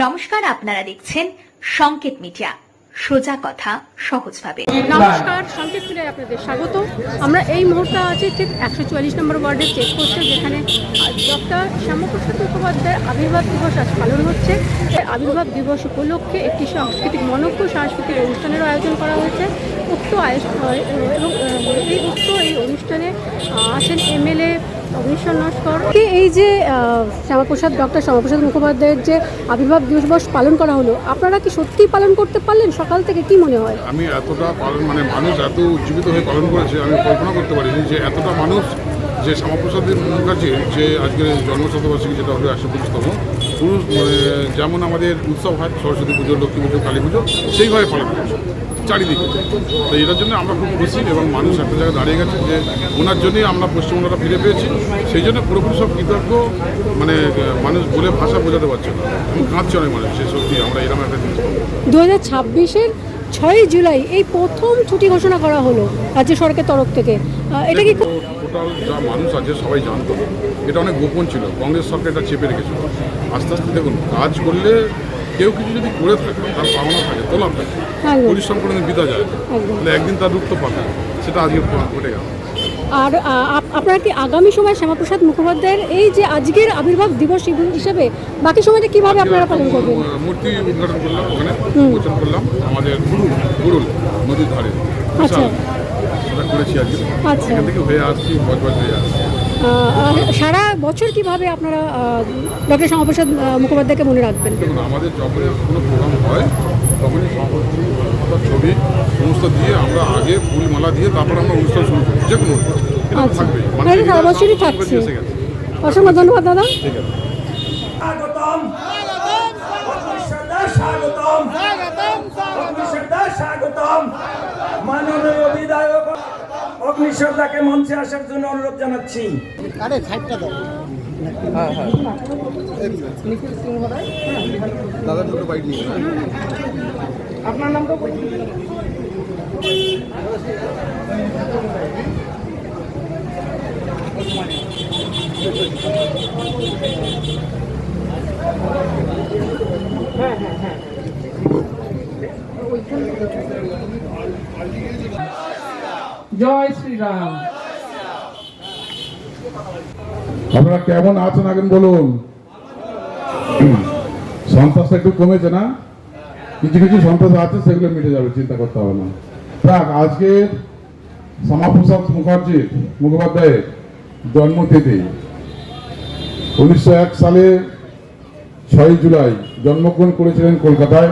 নমস্কার, আপনারা দেখছেন সংকেত মিডিয়া, সোজা কথা সহজভাবে। নমস্কার, সংকেত মিডিয়ায় আপনাদের স্বাগত। আমরা এই মুহূর্তে আছি ঠিক 144 নম্বর ওয়ার্ডের চেকপোস্টে, যেখানে ডক্টর শ্যামাপ্রসাদ মুখোপাধ্যায়ের আবির্ভাব দিবস আজ পালন হচ্ছে। আবির্ভাব দিবস উপলক্ষে একটি সাংস্কৃতিক মনজ্ঞ সাংস্কৃতিক অনুষ্ঠানেরও আয়োজন করা হয়েছে। এই অনুষ্ঠানে আসেন এমএলএ অগ্নিশ্বর নস্কর। এই যে ডক্টর শ্যামাপ্রসাদ মুখোপাধ্যায়ের যে আবির্ভাব দিবস পালন করা হলো, আপনারা কি সত্যিই পালন করতে পারলেন? সকাল থেকে কি মনে হয়? আমি এতটা পালন মানুষ এত উজ্জীবিত হয়ে পালন করেছে, আমি কল্পনা করতে পারিনি যে এতটা মানুষ, যে শ্যামাপ্রসাদের মুখার্জির যে আজকের জন্মশতবার্ষিকী, যেটা হবে 125তম, পুরুষ যেমন আমাদের উৎসব হয় সরস্বতী পুজো, লক্ষ্মী পুজো, কালী পুজো, সেইভাবে পালন করছে চারিদিকে। তো এটার জন্য আমরা খুব খুশি এবং মানুষ একটা জায়গায় দাঁড়িয়ে গেছে যে ওনার জন্যই আমরা পশ্চিমবঙ্গটা ফিরে পেয়েছি। সেই জন্য পুরোপুরি সব কৃতজ্ঞ, মানুষ বলে ভাষা বোঝাতে পারছে না, কাঁদছে অনেক মানুষ। সে সত্যি আমরা এরকম একটা জিনিস 2026-এর 6 জুলাই এই প্রথম ছুটি ঘোষণা করা হলো রাজ্য সরকারের তরফ থেকে। এটা কি টোটাল যা মানুষ আছে সবাই জানতো, এটা অনেক গোপন ছিল, কংগ্রেস সরকার এটা চেপে রেখেছিল। আস্তে আস্তে দেখুন, কাজ করলে কেউ কিছু যদি করে থাকে, তার পাওনা থাকে, তোলা থাকে, পরিশ্রম করে বিদা যায়, তাহলে একদিন তার রূপ তো পাবে, সেটা আজকে ঘটে গেল। আর আপনারা কি আগামী সময় শ্যামাপ্রসাদ মুখোপাধ্যায়ের এই যে আজকের আবির্ভাব দিবস হিসেবে বাকি সময়টা কিভাবে আপনারা পালন করবেন? মূর্তি উদ্ঘাটন করলাম, ওখানে উন্মোচন করলাম আমাদের গুরুল নদীর ধারে, আচ্ছা, সেটা করেছি আজকে। আচ্ছা, এখান থেকে হয়ে আসছি, বজবজ হয়ে আসছি। সারা বছর কিভাবে আপনারা ডক্টর শ্যামাপ্রসাদ মুখোপাধ্যায়কে মনে রাখবেন? দেখুন, আমাদের যখনই কোনো প্রোগ্রাম হয় তখনই শ্যামাপ্রসাদ ছবি সমস্ত দিয়ে আমরা আগে ফুলমালা দিয়ে তারপর আমরা অনুষ্ঠান শুরু করি, যে কোনো থাকবেই। সারা বছরই থাকছে। অসংখ্য ধন্যবাদ দাদা। ঠিক আছে। স্বাগতম স্বাগতম মাননীয় বিধায়ক অগ্নিশ্রদ্ধাকে মঞ্চে আসার জন্য অনুরোধ জানাচ্ছি। দাদা দুটো বাইক নিয়ে আপনার নামটা জয় শ্রীরাম। আপনারা কেমন আছেন আগে বলুন। সন্ত্রাসটা একটু কমেছে না? কিছু কিছু সন্ত্রাস আছে, সেগুলো মিটে যাবে, চিন্তা করতে হবে না। দেখ, আজকে শ্যামাপ্রসাদ মুখোপাধ্যায়ের জন্মতিথি 1901 সালে 6 জুলাই জন্মগ্রহণ করেছিলেন কলকাতায়।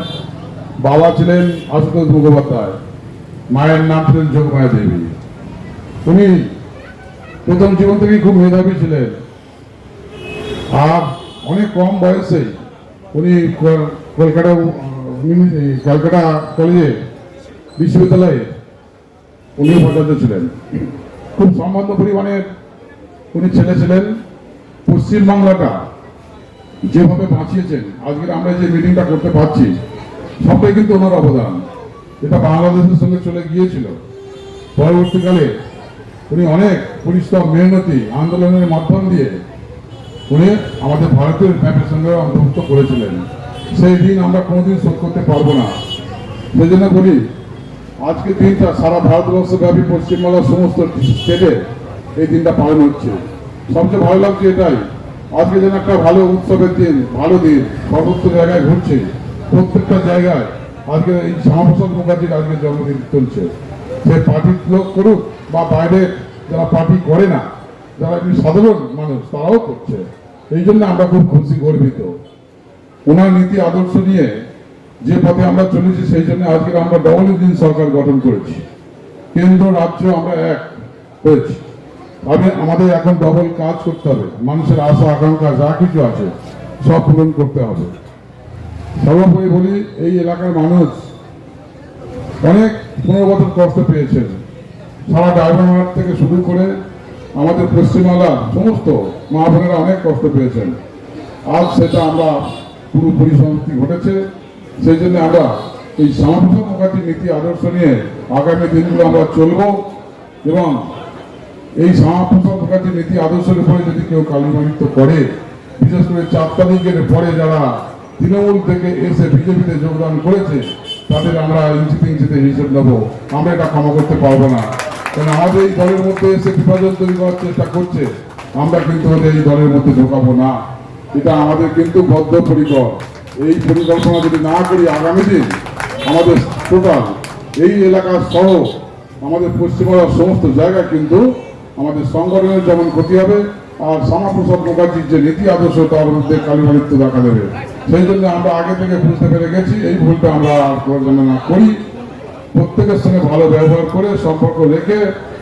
বাবা ছিলেন আশুতোষ মুখোপাধ্যায়, মায়ের নাম ছিলেন যোগমায়া দেবী। উনি প্রথম জীবন থেকেই খুব মেধাবী ছিলেন, আর অনেক কম বয়সে উনি কলকাতা কলেজে বিশ্ববিদ্যালয়ে উনি উপাচার্য ছিলেন। খুব সম্বন্ধ পরিমাণের উনি ছেলে ছিলেন। পশ্চিমবাংলাটা যেভাবে বাঁচিয়েছেন, আজকে আমরা যে মিটিংটা করতে পারছি, সবটাই কিন্তু ওনার অবদান। এটা বাংলাদেশের সঙ্গে চলে গিয়েছিল। পরবর্তীকালে উনি অনেক পরিশ্রম, মেহনতি আন্দোলনের মাধ্যম দিয়ে উনি আমাদের ভারতের ম্যাপের সঙ্গে অন্তর্ভুক্ত করেছিলেন। সেই দিন আমরা কোনোদিন শোধ করতে পারবো না। সেই জন্য বলি, আজকে দিনটা সারা ভারতবর্ষব্যাপী পশ্চিমবাংলার সমস্ত স্টেটে এই দিনটা পালন হচ্ছে। সবচেয়ে ভালো লাগছে এটাই, আজকে যেন একটা ভালো উৎসবের দিন, ভালো দিন, সর্বত্র জায়গায় ঘুরছে, প্রত্যেকটা জায়গায় আজকে এই শ্যামাপ্রসাদ মুখার্জির আজকে জন্মদিন চলছে। সে পার্টির লোক করুক বা বাইরে যারা পার্টি করে না, যারা সাধারণ মানুষ, তারাও করছে। এই জন্য আমরা খুব খুশি, গর্বিত। ওনার নীতি আদর্শ নিয়ে যে পথে আমরা চলেছি, সেই জন্য আজকে আমরা ডবল ইঞ্জিন সরকার গঠন করেছি। কেন্দ্র রাজ্য আমরা এক হয়েছি। আমাদের এখন ডবল কাজ করতে হবে, মানুষের আশা আকাঙ্ক্ষা যা কিছু আছে সব পূরণ করতে হবে। সর্বোপরি বলি, এই এলাকার মানুষ অনেক 15 বছর কষ্ট পেয়েছেন। সারা ড্রাইভার থেকে শুরু করে আমাদের পশ্চিমবাংলার সমস্ত মা বোনেরা অনেক কষ্ট পেয়েছেন। আজ সেটা আমরা পুরোপুরি সমাপ্তি ঘটেছে। সেই জন্য আমরা এই শ্যামাপ্রসাদ মুখার্জির নীতি আদর্শ নিয়ে আগামী দিনগুলো আমরা চলব, এবং এই শ্যামাপ্রসাদ মুখার্জির নীতি আদর্শের উপরে যদি কেউ কালিমালিপ্ত করে, বিশেষ করে 4 তারিখের পরে যারা তৃণমূল থেকে এসে বিজেপিতে যোগদান করেছে তাদের আমরা ইঞ্চিতে হিসেব নেবো। আমরা এটা ক্ষমা করতে পারবো না, কারণ আমাদের এই দলের মধ্যে এসে বিভাজন তৈরি করার চেষ্টা করছে। আমরা কিন্তু ওদের এই দলের মধ্যে ঢোকাবো না, এটা আমাদের কিন্তু বদ্ধপরিকর। এই পরিকল্পনা যদি না করি আগামী দিন আমাদের টোটাল এই এলাকার সহ আমাদের পশ্চিমবঙ্গের সমস্ত জায়গায় কিন্তু আমাদের সংগঠনের যেমন ক্ষতি হবে, আর শ্যামাপ্রসাদ মুখার্জির যে নীতি আদর্শ তার মধ্যে কালিমালিত্য দেখা দেবে। সেই জন্য আমরা আগে থেকে বুঝতে পেরে গেছি এই ভুলটা আমরা আর যেন না করি। প্রত্যেকের সঙ্গে ভালো ব্যবহার করে সম্পর্ক রেখে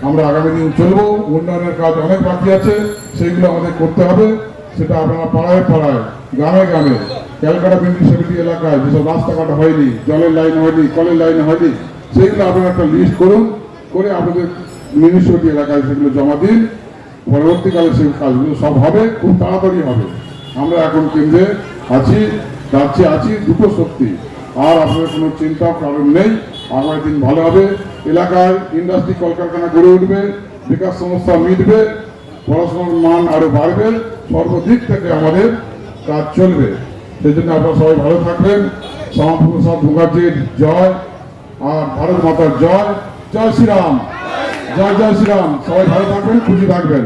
আমরা আগামী দিন চলবো। উন্নয়নের কাজ অনেক বাকি আছে, সেইগুলো আমাদের করতে হবে। সেটা আপনারা পাড়ায় পাড়ায়, গ্রামে গ্রামে, ক্যালকাটা মিউনিসিপ্যালিটি এলাকায় যেসব রাস্তাঘাট হয়নি, জলের লাইন হয়নি, কলের লাইন হয়নি, সেইগুলো আপনারা একটা লিস্ট করুন, করে আপনাদের মিউনিসিপ্যালিটি এলাকায় সেগুলো জমা দিন। পরবর্তীকালে সেই কাজগুলো সব হবে, খুব তাড়াতাড়ি হবে। আমরা এখন কেন্দ্রে আছি, রাজ্যে আছি, দুটো শক্তি। আর আপনাদের কোনো চিন্তা কারণ নেই, আগামী দিন ভালো হবে। এলাকায় ইন্ডাস্ট্রি কলকারখানা গড়ে উঠবে, বেকার সমস্যা মিটবে, পড়াশোনার মান আরো বাড়বে, সর্বদিক থেকে আমাদের কাজ চলবে। সেই জন্য আপনারা সবাই ভালো থাকবেন। শ্যামাপ্রসাদ মুখার্জির জয়, আর ভারত মাতার জয়। জয় শ্রীরাম, জয় জয় শ্রীরাম। সবাই ভালো থাকবেন, খুশি থাকবেন।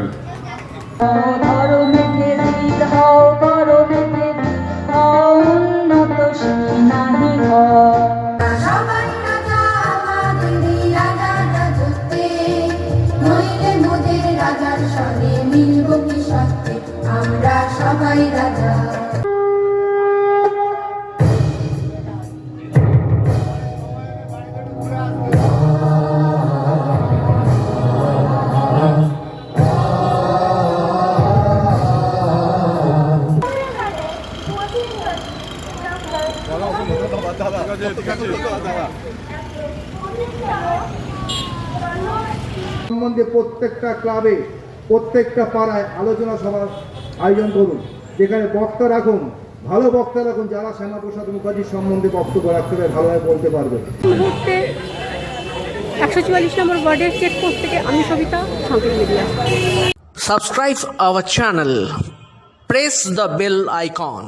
সবাই রাজা আমাদেরই রাজা রাজত্বে, নইলে মোদের রাজার সঙ্গে মিলব কি সত্যে, আমরা সবাই রাজা। সম্বন্ধে প্রত্যেকটা ক্লাবে, প্রত্যেকটা পাড়ায় আলোচনা সভার আয়োজন করুন, যেখানে বক্তা রাখুন, ভালো বক্তা রাখুন, যারা শ্যামাপ্রসাদ মুখার্জির সম্বন্ধে বক্তব্য রাখতে পারে, ভালোভাবে বলতে পারবে। এই মুহূর্তে 144 নম্বর ওয়ার্ডের চেকপোস্ট থেকে আমি সবিতা, সংকেত media. Subscribe our channel. Press the bell icon.